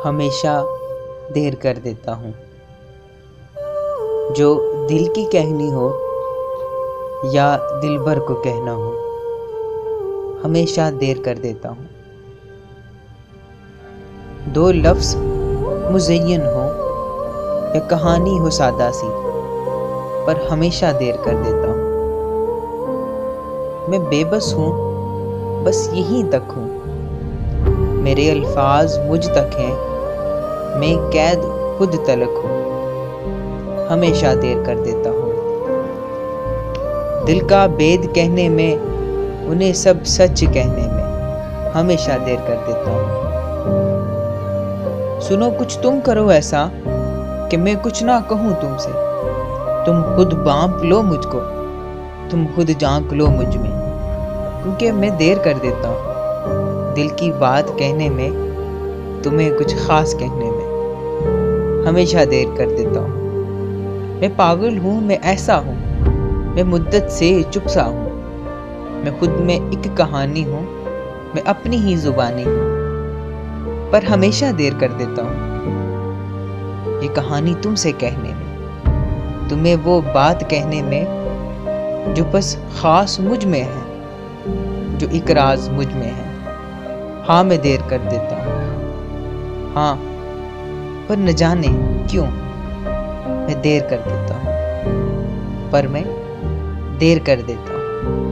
हमेशा देर कर देता हूँ। जो दिल की कहनी हो या दिलबर को कहना हो, हमेशा देर कर देता हूँ। दो लफ्ज़ मुज़य्यन हो या कहानी हो सादा सी, पर हमेशा देर कर देता हूँ। मैं बेबस हूँ, बस यहीं तक हूँ। मेरे अल्फाज मुझ तक हैं, मैं कैद खुद तलक हूँ। हमेशा देर कर देता हूँ। दिल का भेद कहने में, उन्हें सब सच कहने में, हमेशा देर कर देता हूँ। सुनो कुछ तुम करो ऐसा कि मैं कुछ ना कहूँ तुमसे। तुम खुद बांप लो मुझको, तुम खुद झांक लो मुझ में, क्योंकि मैं देर कर देता हूँ दिल की बात कहने में, तुम्हें कुछ खास कहने में। हमेशा देर कर देता हूँ। मैं पागल हूँ, मैं ऐसा हूँ, मैं मुद्दत से चुप सा हूँ। मैं खुद में एक कहानी हूँ, मैं अपनी ही जुबानी हूँ, पर हमेशा देर कर देता हूँ ये कहानी तुमसे कहने में, तुम्हें वो बात कहने में जो बस खास मुझ में है, जो एक राज मुझ में है। हाँ, मैं देर कर देता हूँ, हाँ, पर न जाने क्यों मैं देर कर देता हूँ, पर मैं देर कर देता हूँ।